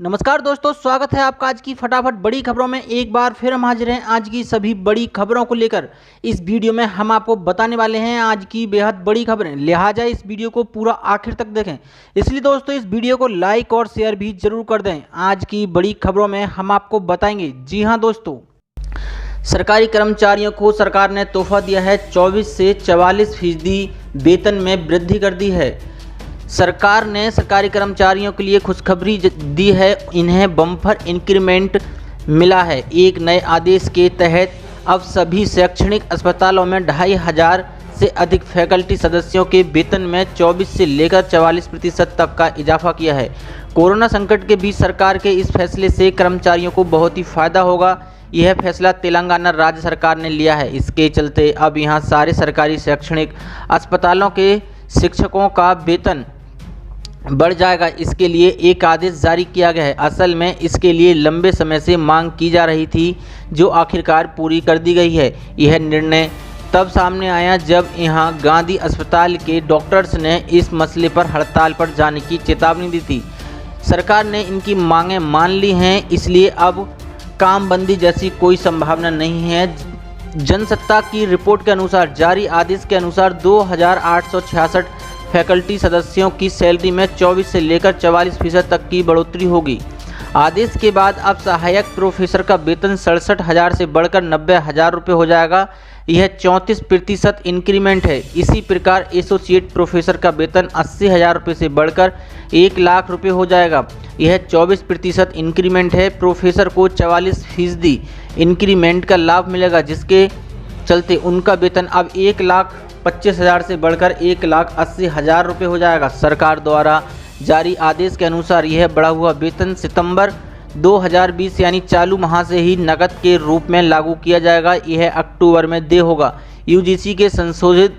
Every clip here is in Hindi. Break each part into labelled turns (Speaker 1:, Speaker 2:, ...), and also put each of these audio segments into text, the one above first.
Speaker 1: नमस्कार दोस्तों, स्वागत है आपका आज की फटाफट बड़ी खबरों में। एक बार फिर हम हाजिर हैं आज की सभी बड़ी खबरों को लेकर। इस वीडियो में हम आपको बताने वाले हैं आज की बेहद बड़ी खबरें, लिहाजा इस वीडियो को पूरा आखिर तक देखें। इसलिए दोस्तों इस वीडियो को लाइक और शेयर भी जरूर कर दें। आज की बड़ी खबरों में हम आपको बताएंगे, जी हाँ दोस्तों, सरकारी कर्मचारियों को सरकार ने तोहफा दिया है। 24 से 44% वेतन में वृद्धि कर दी है। सरकार ने सरकारी कर्मचारियों के लिए खुशखबरी दी है, इन्हें बम्पर इंक्रीमेंट मिला है। एक नए आदेश के तहत अब सभी शैक्षणिक अस्पतालों में 2500 से अधिक फैकल्टी सदस्यों के वेतन में 24 से लेकर 44% तक का इजाफा किया है। कोरोना संकट के बीच सरकार के इस फैसले से कर्मचारियों को बहुत ही फायदा होगा। यह फैसला तेलंगाना राज्य सरकार ने लिया है। इसके चलते अब यहाँ सारे सरकारी शैक्षणिक अस्पतालों के शिक्षकों का वेतन बढ़ जाएगा। इसके लिए एक आदेश जारी किया गया है। असल में इसके लिए लंबे समय से मांग की जा रही थी, जो आखिरकार पूरी कर दी गई है। यह निर्णय तब सामने आया जब यहां गांधी अस्पताल के डॉक्टर्स ने इस मसले पर हड़ताल पर जाने की चेतावनी दी थी। सरकार ने इनकी मांगें मान ली हैं, इसलिए अब काम बंदी जैसी कोई संभावना नहीं है। जनसत्ता की रिपोर्ट के अनुसार जारी आदेश के अनुसार 2866 फैकल्टी सदस्यों की सैलरी में 24 से लेकर 44% तक की बढ़ोतरी होगी। आदेश के बाद अब सहायक प्रोफेसर का वेतन 67,000 से बढ़कर 90,000 रुपये हो जाएगा। यह 34% इंक्रीमेंट है। इसी प्रकार एसोसिएट प्रोफेसर का वेतन 80,000 रुपये से बढ़कर 1 लाख रुपये हो जाएगा। यह 24% इंक्रीमेंट है। प्रोफेसर को 44% इंक्रीमेंट का लाभ मिलेगा, जिसके चलते उनका वेतन अब 1,25,000 से बढ़कर 1,80,000 रुपये हो जाएगा। सरकार द्वारा जारी आदेश के अनुसार यह बढ़ा हुआ वेतन सितंबर 2020 यानी चालू माह से ही नकद के रूप में लागू किया जाएगा। यह अक्टूबर में देय होगा। यूजीसी के संशोधित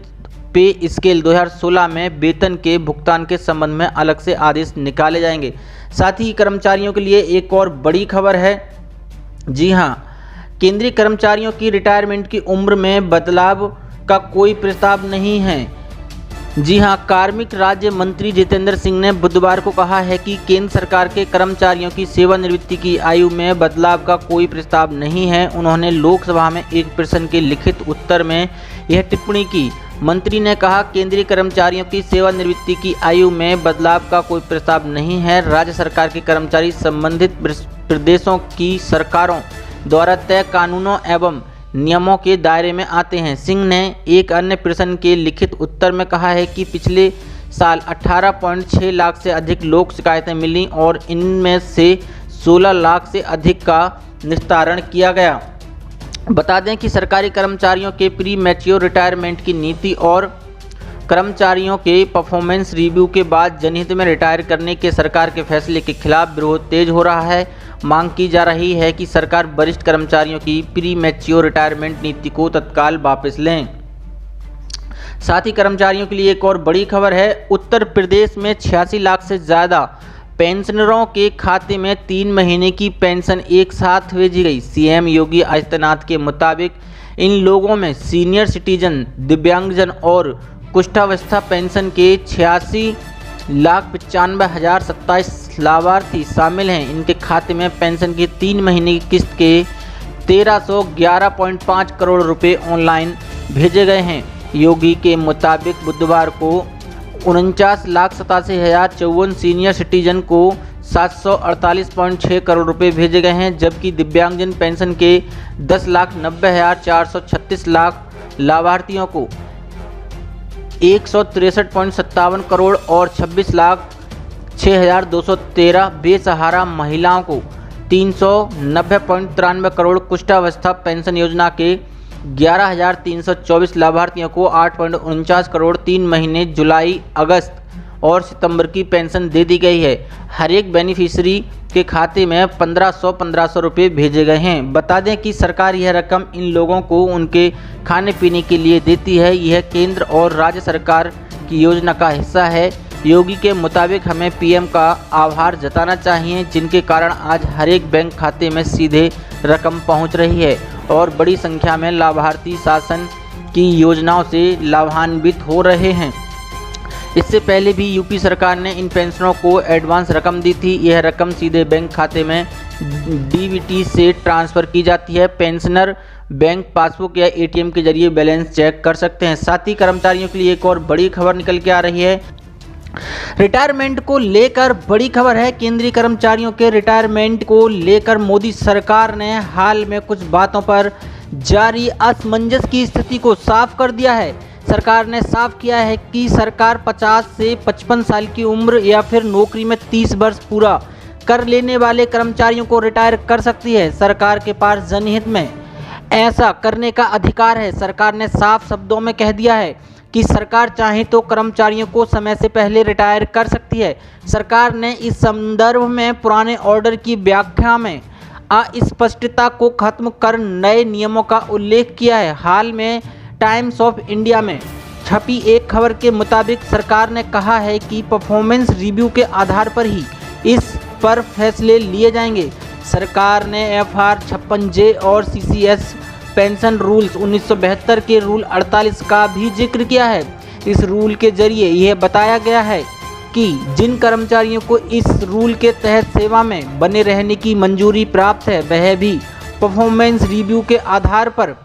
Speaker 1: पे स्केल 2016 में वेतन के भुगतान के संबंध में अलग से आदेश निकाले जाएंगे। साथ ही कर्मचारियों के लिए एक और बड़ी खबर है। जी हाँ, केंद्रीय कर्मचारियों की रिटायरमेंट की उम्र में बदलाव का कोई प्रस्ताव नहीं है। जी हां, कार्मिक राज्य मंत्री जितेंद्र सिंह ने बुधवार को कहा है कि केंद्र सरकार के कर्मचारियों की सेवानिवृत्ति की आयु में बदलाव का कोई प्रस्ताव नहीं है। उन्होंने लोकसभा में एक प्रश्न के लिखित उत्तर में यह टिप्पणी की। मंत्री ने कहा, केंद्रीय कर्मचारियों की सेवानिवृत्ति की आयु में बदलाव का कोई प्रस्ताव नहीं है। राज्य सरकार के कर्मचारी संबंधित प्रदेशों की सरकारों द्वारा तय कानूनों एवं नियमों के दायरे में आते हैं। सिंह ने एक अन्य प्रश्न के लिखित उत्तर में कहा है कि पिछले साल 18.6 लाख से अधिक लोक शिकायतें मिली और इनमें से 16 लाख से अधिक का निस्तारण किया गया। बता दें कि सरकारी कर्मचारियों के प्री मैच्योर रिटायरमेंट की नीति और कर्मचारियों के परफॉर्मेंस रिव्यू के बाद जनहित में रिटायर करने के सरकार के फैसले के खिलाफ विरोध तेज हो रहा है। मांग की जा रही है कि सरकार वरिष्ठ कर्मचारियों की प्री मैच्योर रिटायरमेंट नीति को तत्काल वापस लें। साथ ही कर्मचारियों के लिए एक और बड़ी खबर है। उत्तर प्रदेश में 86 लाख से ज़्यादा पेंशनरों के खाते में 3 महीने की पेंशन एक साथ भेजी गई। सीएम योगी आदित्यनाथ के मुताबिक इन लोगों में सीनियर सिटीजन, दिव्यांगजन और कुष्ठावस्था पेंशन के 86,95,027 लाभार्थी शामिल हैं। इनके खाते में पेंशन की 3 महीने की किस्त के 1311.5 करोड़ रुपए ऑनलाइन भेजे गए हैं। योगी के मुताबिक बुधवार को 49,87,054 सीनियर सिटीजन को 748.6 करोड़ रुपए भेजे गए हैं, जबकि दिव्यांगजन पेंशन के 10,90,436 लाभार्थियों को 163.57 करोड़ और 26,06,213 बेसहारा महिलाओं को 390.93 करोड़, कुष्ठावस्था पेंशन योजना के 11,324 लाभार्थियों को 8.49 करोड़ 3 महीने जुलाई, अगस्त और सितंबर की पेंशन दे दी गई है। हर एक बेनिफिशियरी के खाते में 1500 रुपये भेजे गए हैं। बता दें कि सरकार यह रकम इन लोगों को उनके खाने पीने के लिए देती है। यह केंद्र और राज्य सरकार की योजना का हिस्सा है। योगी के मुताबिक हमें पीएम का आभार जताना चाहिए, जिनके कारण आज हर एक बैंक खाते में सीधे रकम पहुंच रही है और बड़ी संख्या में लाभार्थी शासन की योजनाओं से लाभान्वित हो रहे हैं। इससे पहले भी यूपी सरकार ने इन पेंशनरों को एडवांस रकम दी थी। यह रकम सीधे बैंक खाते में डीबीटी से ट्रांसफ़र की जाती है। पेंशनर बैंक पासबुक या एटीएम के जरिए बैलेंस चेक कर सकते हैं। साथ ही कर्मचारियों के लिए एक और बड़ी खबर निकल के आ रही है। रिटायरमेंट को लेकर बड़ी खबर है। केंद्रीय कर्मचारियों के रिटायरमेंट को लेकर मोदी सरकार ने हाल में कुछ बातों पर जारी असमंजस की स्थिति को साफ कर दिया है। सरकार ने साफ किया है कि सरकार 50 से 55 साल की उम्र या फिर नौकरी में 30 वर्ष पूरा कर लेने वाले कर्मचारियों को रिटायर कर सकती है। सरकार के पास जनहित में ऐसा करने का अधिकार है। सरकार ने साफ शब्दों में कह दिया है कि सरकार चाहे तो कर्मचारियों को समय से पहले रिटायर कर सकती है। सरकार ने इस संदर्भ में पुराने ऑर्डर की व्याख्या में अस्पष्टता को खत्म कर नए नियमों का उल्लेख किया है। हाल में टाइम्स ऑफ इंडिया में छपी एक खबर के मुताबिक सरकार ने कहा है कि परफॉर्मेंस रिव्यू के आधार पर ही इस पर फैसले लिए जाएंगे। सरकार ने FR 56J और CCS पेंशन रूल्स 1972 के रूल 48 का भी जिक्र किया है। इस रूल के जरिए यह बताया गया है कि जिन कर्मचारियों को इस रूल के तहत सेवा में बने रहने की मंजूरी प्राप्त है वह भी परफॉर्मेंस रिव्यू के आधार पर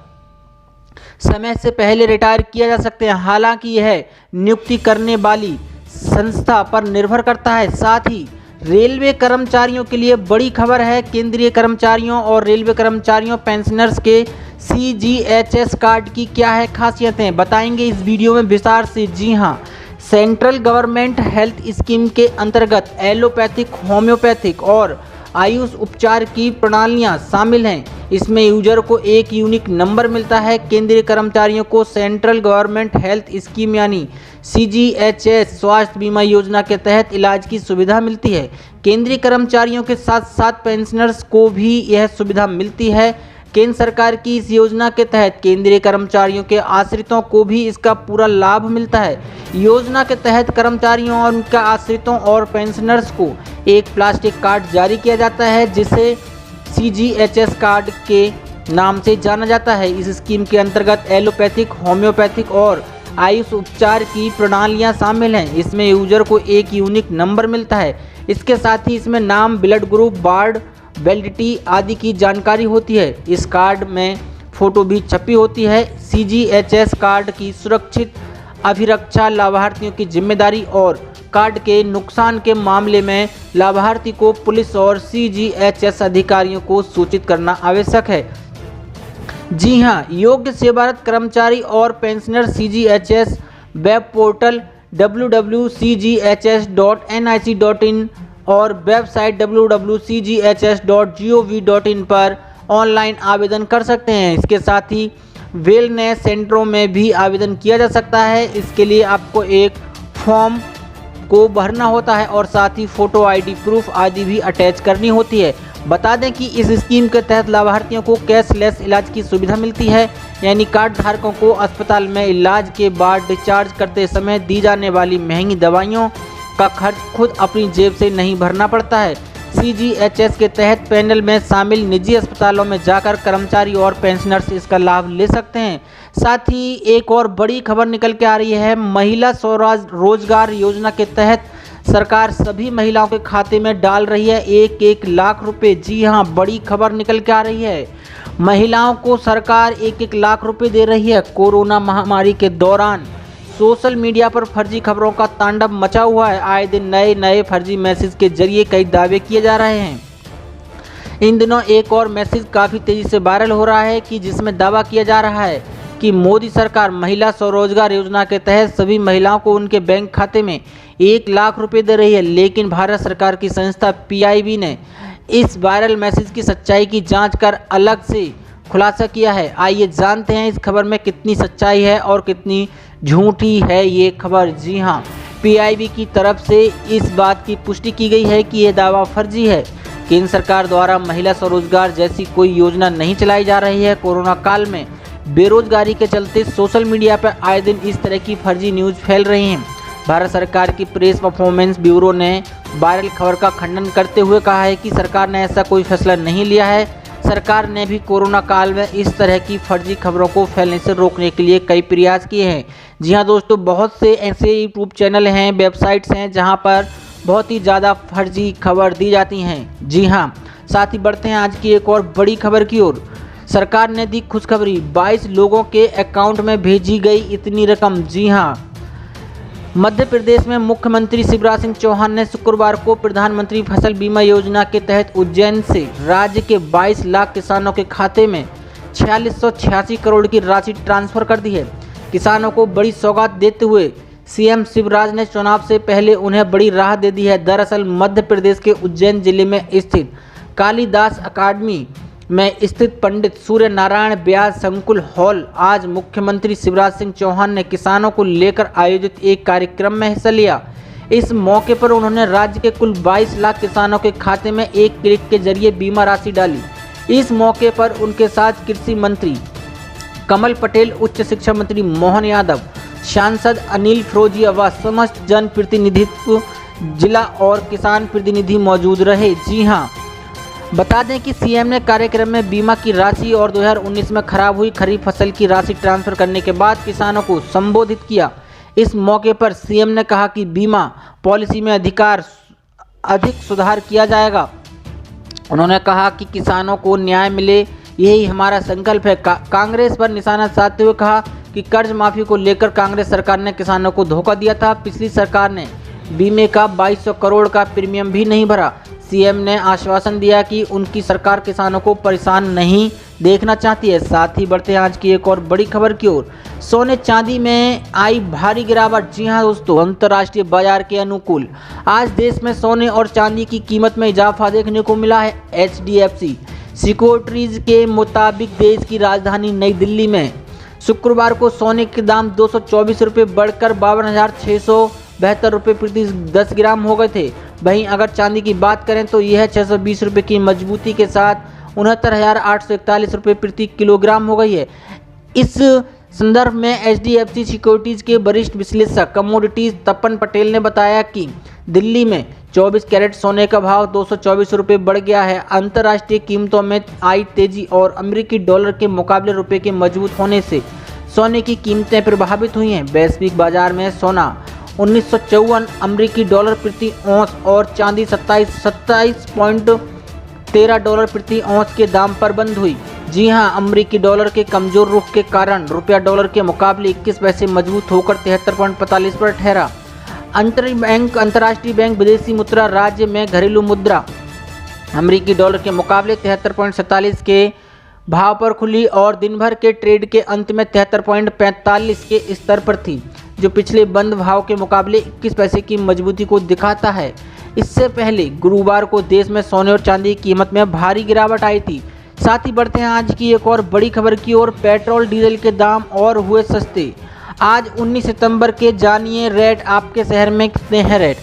Speaker 1: समय से पहले रिटायर किया जा सकते हैं। हालांकि यह नियुक्ति करने वाली संस्था पर निर्भर करता है। साथ ही रेलवे कर्मचारियों के लिए बड़ी खबर है। केंद्रीय कर्मचारियों और रेलवे कर्मचारियों पेंशनर्स के CGHS कार्ड की क्या है खासियतें, बताएंगे इस वीडियो में विस्तार से। जी हाँ, सेंट्रल गवर्नमेंट हेल्थ स्कीम के अंतर्गत एलोपैथिक, होम्योपैथिक और आयुष उपचार की प्रणालियां शामिल हैं। इसमें यूजर को एक यूनिक नंबर मिलता है। केंद्रीय कर्मचारियों को सेंट्रल गवर्नमेंट हेल्थ स्कीम यानी CGHS स्वास्थ्य बीमा योजना के तहत इलाज की सुविधा मिलती है। केंद्रीय कर्मचारियों के साथ साथ पेंशनर्स को भी यह सुविधा मिलती है। केंद्र सरकार की इस योजना के तहत केंद्रीय कर्मचारियों के आश्रितों को भी इसका पूरा लाभ मिलता है। योजना के तहत कर्मचारियों और उनके आश्रितों और पेंशनर्स को एक प्लास्टिक कार्ड जारी किया जाता है जिसे CGHS कार्ड के नाम से जाना जाता है। इस स्कीम के अंतर्गत एलोपैथिक, होम्योपैथिक और आयुष उपचार की प्रणालियां शामिल हैं। इसमें यूजर को एक यूनिक नंबर मिलता है। इसके साथ ही इसमें नाम, ब्लड ग्रुप, वार्ड वैलिडिटी आदि की जानकारी होती है। इस कार्ड में फ़ोटो भी छपी होती है। CGHS कार्ड की सुरक्षित अभिरक्षा लाभार्थियों की जिम्मेदारी और कार्ड के नुकसान के मामले में लाभार्थी को पुलिस और CGHS अधिकारियों को सूचित करना आवश्यक है। जी हाँ, योग्य सेवारत कर्मचारी और pensioner CGHS web portal www.cghs.nic.in और वेबसाइट www.cghs.gov.in पर ऑनलाइन आवेदन कर सकते हैं। इसके साथ ही वेलनेस सेंटरों में भी आवेदन किया जा सकता है। इसके लिए आपको एक फॉर्म को भरना होता है और साथ ही फ़ोटो, ID प्रूफ आदि भी अटैच करनी होती है। बता दें कि इस स्कीम के तहत लाभार्थियों को कैशलेस इलाज की सुविधा मिलती है, यानी कार्ड धारकों को अस्पताल में इलाज के बाद डिस्चार्ज करते समय दी जाने वाली महंगी दवाइयों का खर्च खुद अपनी जेब से नहीं भरना पड़ता है। CGHS के तहत पैनल में शामिल निजी अस्पतालों में जाकर कर्मचारी और पेंशनर्स इसका लाभ ले सकते हैं। साथ ही एक और बड़ी खबर निकल के आ रही है। महिला स्वरोजगार योजना के तहत सरकार सभी महिलाओं के खाते में डाल रही है 1-1 लाख रुपए। जी हाँ, बड़ी खबर निकल के आ रही है। महिलाओं को सरकार 1-1 लाख रुपए दे रही है। कोरोना महामारी के दौरान सोशल मीडिया पर फर्जी खबरों का तांडव मचा हुआ है। आए दिन नए फर्जी मैसेज के जरिए कई दावे किए जा रहे हैं। इन दिनों एक और मैसेज काफ़ी तेज़ी से वायरल हो रहा है कि जिसमें दावा किया जा रहा है कि मोदी सरकार महिला स्वरोजगार योजना के तहत सभी महिलाओं को उनके बैंक खाते में 1 लाख रुपए दे रही है। लेकिन भारत सरकार की संस्था PIB ने इस वायरल मैसेज की सच्चाई की जांच कर अलग से खुलासा किया है। आइए जानते हैं इस खबर में कितनी सच्चाई है और कितनी झूठी है ये खबर। जी हाँ, PIB की तरफ से इस बात की पुष्टि की गई है कि यह दावा फर्जी है। केंद्र सरकार द्वारा महिला स्वरोजगार जैसी कोई योजना नहीं चलाई जा रही है। कोरोना काल में बेरोजगारी के चलते सोशल मीडिया पर आए दिन इस तरह की फर्जी न्यूज़ फैल रही हैं। भारत सरकार की प्रेस परफॉर्मेंस ब्यूरो ने वायरल खबर का खंडन करते हुए कहा है कि सरकार ने ऐसा कोई फैसला नहीं लिया है। सरकार ने भी कोरोना काल में इस तरह की फर्जी खबरों को फैलने से रोकने के लिए कई प्रयास किए हैं। जी हाँ दोस्तों, बहुत से ऐसे यूट्यूब चैनल हैं, वेबसाइट्स हैं जहां पर बहुत ही ज़्यादा फर्जी खबर दी जाती हैं। जी हाँ, साथ ही बढ़ते हैं आज की एक और बड़ी खबर की ओर। सरकार ने दी खुशखबरी, 22 लोगों के अकाउंट में भेजी गई इतनी रकम। जी हाँ, मध्य प्रदेश में मुख्यमंत्री शिवराज सिंह चौहान ने शुक्रवार को प्रधानमंत्री फसल बीमा योजना के तहत उज्जैन से राज्य के 22 लाख किसानों के खाते में 4686 करोड़ की राशि ट्रांसफर कर दी है। किसानों को बड़ी सौगात देते हुए सीएम शिवराज ने चुनाव से पहले उन्हें बड़ी राहत दे दी है। दरअसल मध्य प्रदेश के उज्जैन जिले में स्थित कालिदास अकादमी में स्थित पंडित सूर्य नारायण व्यास संकुल हॉल आज मुख्यमंत्री शिवराज सिंह चौहान ने किसानों को लेकर आयोजित एक कार्यक्रम में हिस्सा लिया। इस मौके पर उन्होंने राज्य के कुल 22 लाख किसानों के खाते में एक क्लिक के जरिए बीमा राशि डाली। इस मौके पर उनके साथ कृषि मंत्री कमल पटेल, उच्च शिक्षा मंत्री मोहन यादव, सांसद अनिल फिरोजिया व समस्त जन प्रतिनिधित्व जिला और किसान प्रतिनिधि मौजूद रहे। जी हाँ, बता दें कि सीएम ने कार्यक्रम में बीमा की राशि और 2019 में खराब हुई खरीफ फसल की राशि ट्रांसफर करने के बाद किसानों को संबोधित किया। इस मौके पर सीएम ने कहा कि बीमा पॉलिसी में अधिक सुधार किया जाएगा। उन्होंने कहा कि किसानों को न्याय मिले, यही हमारा संकल्प है। कांग्रेस पर निशाना साधते हुए कहा कि कर्ज माफी को लेकर कांग्रेस सरकार ने किसानों को धोखा दिया था। पिछली सरकार ने बीमे का 2200 करोड़ का प्रीमियम भी नहीं भरा। सीएम ने आश्वासन दिया कि उनकी सरकार किसानों को परेशान नहीं देखना चाहती है। साथ ही बढ़ते हैं आज की एक और बड़ी खबर की ओर। सोने चांदी में आई भारी गिरावट। जी हां दोस्तों, अंतर्राष्ट्रीय बाजार के अनुकूल आज देश में सोने और चांदी की कीमत में इजाफा देखने को मिला है। HDFC सिक्योरिटीज के मुताबिक देश की राजधानी नई दिल्ली में शुक्रवार को सोने के दाम 224 रुपये बढ़कर 52,672 रुपये प्रति 10 ग्राम हो गए थे। वहीं अगर चांदी की बात करें तो यह 620 रुपये की मजबूती के साथ 69,841 रुपये प्रति किलोग्राम हो गई है। इस संदर्भ में HDFC सिक्योरिटीज के वरिष्ठ विश्लेषक कमोडिटीज तपन पटेल ने बताया कि दिल्ली में 24 कैरेट सोने का भाव 224 रुपये बढ़ गया है। अंतर्राष्ट्रीय कीमतों में आई तेजी और अमेरिकी डॉलर के मुकाबले रुपये के मजबूत होने से सोने की कीमतें प्रभावित हुई हैं। वैश्विक बाजार में सोना 1954 अमेरिकी डॉलर प्रति औंस और चांदी 27.13 डॉलर प्रति औंस के दाम पर बंद हुई। जी हां, अमेरिकी डॉलर के कमजोर रुख के कारण रुपया डॉलर के मुकाबले 21 पैसे मजबूत होकर 73.45 पर ठहरा। अंतर्राष्ट्रीय बैंक विदेशी मुद्रा राज्य में घरेलू मुद्रा अमेरिकी डॉलर के मुकाबले 73.47 के भाव पर खुली और दिन भर के ट्रेड के अंत में 73.45 के स्तर पर थी, जो पिछले बंद भाव के मुकाबले 21 पैसे की मजबूती को दिखाता है। इससे पहले गुरुवार को देश में सोने और चांदी की कीमत में भारी गिरावट आई थी। साथ ही बढ़ते हैं आज की एक और बड़ी खबर की ओर। पेट्रोल डीजल के दाम और हुए सस्ते। आज 19 सितंबर के जानिए रेट आपके शहर में कितने हैं रेट।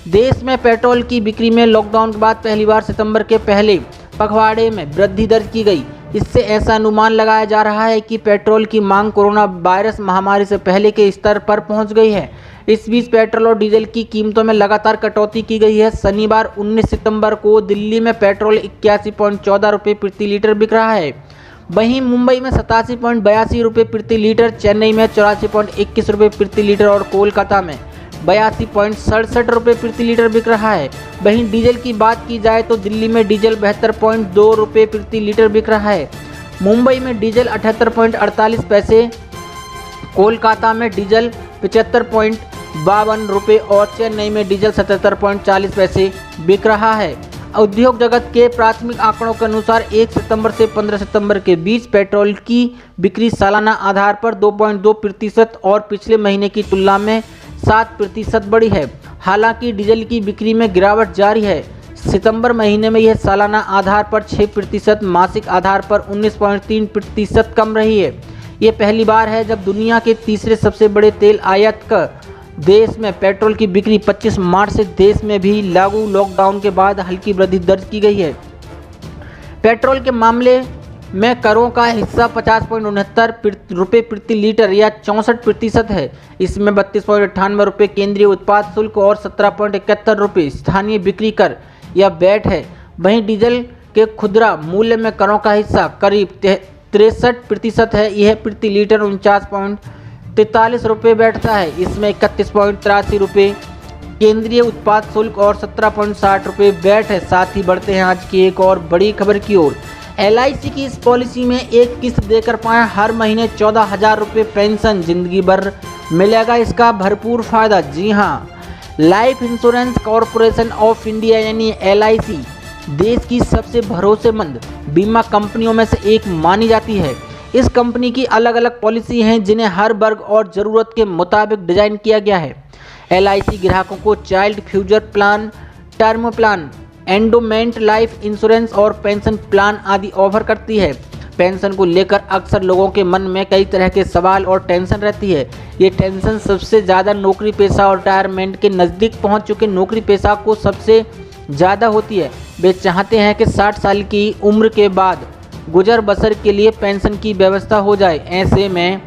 Speaker 1: देश में पेट्रोल की बिक्री में लॉकडाउन के बाद पहली बार सितंबर के पहले पखवाड़े में वृद्धि दर्ज की गई। इससे ऐसा अनुमान लगाया जा रहा है कि पेट्रोल की मांग कोरोना वायरस महामारी से पहले के स्तर पर पहुंच गई है। इस बीच पेट्रोल और डीजल की कीमतों में लगातार कटौती की गई है। शनिवार 19 सितंबर को दिल्ली में पेट्रोल 81.14 रुपये प्रति लीटर बिक रहा है। वहीं मुंबई में 87.82 रुपये प्रति लीटर, चेन्नई में 84.21 रुपये प्रति लीटर और कोलकाता में 82.67 रुपये प्रति लीटर बिक रहा है। वहीं डीजल की बात की जाए तो दिल्ली में डीजल 72.2 रुपये प्रति लीटर बिक रहा है। मुंबई में डीजल 78.48 पैसे, कोलकाता में डीजल 75.52 रुपये और चेन्नई में डीजल 77.40 पैसे बिक रहा है। उद्योग जगत के प्राथमिक आंकड़ों के अनुसार 1 सितंबर से 15 सितंबर के बीच पेट्रोल की बिक्री सालाना आधार पर 2.2% और पिछले महीने की तुलना में 7% बढ़ी है। हालांकि डीजल की बिक्री में गिरावट जारी है। सितंबर महीने में यह सालाना आधार पर 6%, मासिक आधार पर 19.3% कम रही है। ये पहली बार है जब दुनिया के तीसरे सबसे बड़े तेल आयातक देश में पेट्रोल की बिक्री 25 मार्च से देश में भी लागू लॉकडाउन के बाद हल्की वृद्धि दर्ज की गई है। पेट्रोल के मामले में करों का हिस्सा 50.69 रुपये प्रति लीटर या 64% है। इसमें 32.98 रुपये केंद्रीय उत्पाद शुल्क और 17.71 रुपये स्थानीय बिक्री कर या वैट है। वहीं डीजल के खुदरा मूल्य में करों का हिस्सा करीब 63% है। यह प्रति लीटर 49.43 रुपये बैठता है। इसमें 31.83 रुपये केंद्रीय उत्पाद शुल्क और 17.60 रुपये वैट है। साथ ही बढ़ते हैं आज की एक और बड़ी खबर की ओर। LIC की इस पॉलिसी में एक किस्त देकर पाएं हर महीने 14,000 रुपये पेंशन, जिंदगी भर मिलेगा इसका भरपूर फायदा। जी हाँ, life insurance corporation of India यानी LIC देश की सबसे भरोसेमंद बीमा कंपनियों में से एक मानी जाती है। इस कंपनी की अलग अलग पॉलिसी हैं जिन्हें हर वर्ग और ज़रूरत के मुताबिक डिजाइन किया गया है। LIC ग्राहकों को child future plan, term plan, endowment life insurance और पेंशन प्लान आदि ऑफर करती है। पेंशन को लेकर अक्सर लोगों के मन में कई तरह के सवाल और टेंशन रहती है। ये टेंशन सबसे ज़्यादा नौकरी पेशा और रिटायरमेंट के नज़दीक पहुंच चुके नौकरी पेशा को सबसे ज़्यादा होती है। वे चाहते हैं कि 60 साल की उम्र के बाद गुजर बसर के लिए पेंशन की व्यवस्था हो जाए। ऐसे में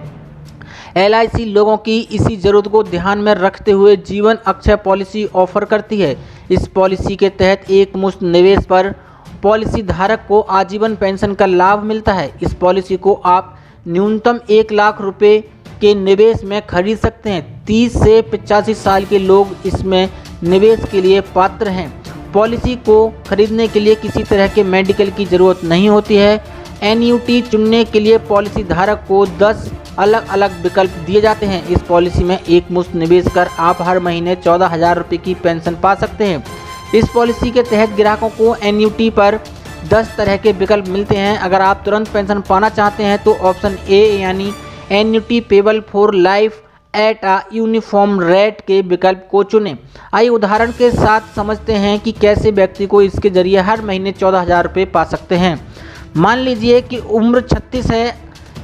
Speaker 1: LIC लोगों की इसी ज़रूरत को ध्यान में रखते हुए जीवन अक्षय पॉलिसी ऑफर करती है। इस पॉलिसी के तहत एक मुश्त निवेश पर पॉलिसी धारक को आजीवन पेंशन का लाभ मिलता है। इस पॉलिसी को आप न्यूनतम 1 लाख रुपए के निवेश में खरीद सकते हैं। 30 से 85 साल के लोग इसमें निवेश के लिए पात्र हैं। पॉलिसी को खरीदने के लिए किसी तरह के मेडिकल की ज़रूरत नहीं होती है। एन्युटी चुनने के लिए पॉलिसी धारक को 10 अलग अलग विकल्प दिए जाते हैं। इस पॉलिसी में एक मुश्त निवेश कर आप हर महीने 14,000 रुपये की पेंशन पा सकते हैं। इस पॉलिसी के तहत ग्राहकों को एन्युटी पर 10 तरह के विकल्प मिलते हैं। अगर आप तुरंत पेंशन पाना चाहते हैं तो ऑप्शन ए यानी annuity payable for life at a uniform rate के विकल्प को चुनें। आइए उदाहरण के साथ समझते हैं कि कैसे व्यक्ति को इसके जरिए हर महीने 14,000 रुपये पा सकते हैं। मान लीजिए कि उम्र 36 है,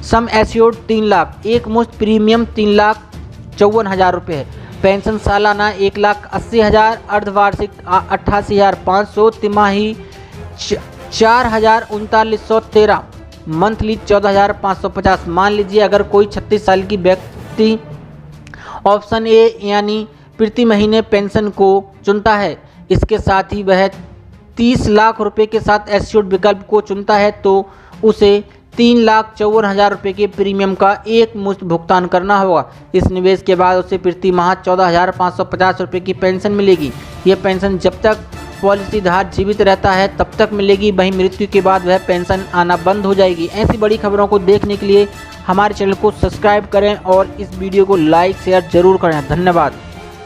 Speaker 1: सम एश्योर्ड 3 लाख, एक मुश्त प्रीमियम 3,54,000 रुपये है, पेंशन सालाना 1,80,000, अर्धवार्षिक 88,500, तिमाही 4,3913, मंथली 14,550। मान लीजिए अगर कोई 36 साल की व्यक्ति ऑप्शन ए यानी प्रति महीने पेंशन को चुनता है, इसके साथ ही वह 30 लाख रुपए के साथ एश्योर्ड विकल्प को चुनता है तो उसे 3,54,000 रुपये के प्रीमियम का एक मुश्त भुगतान करना होगा। इस निवेश के बाद उसे प्रति माह 14,550 रुपये की पेंशन मिलेगी। यह पेंशन जब तक पॉलिसीधार जीवित रहता है तब तक मिलेगी, वहीं मृत्यु के बाद वह पेंशन आना बंद हो जाएगी। ऐसी बड़ी खबरों को देखने के लिए हमारे चैनल को सब्सक्राइब करें और इस वीडियो को लाइक शेयर जरूर करें। धन्यवाद।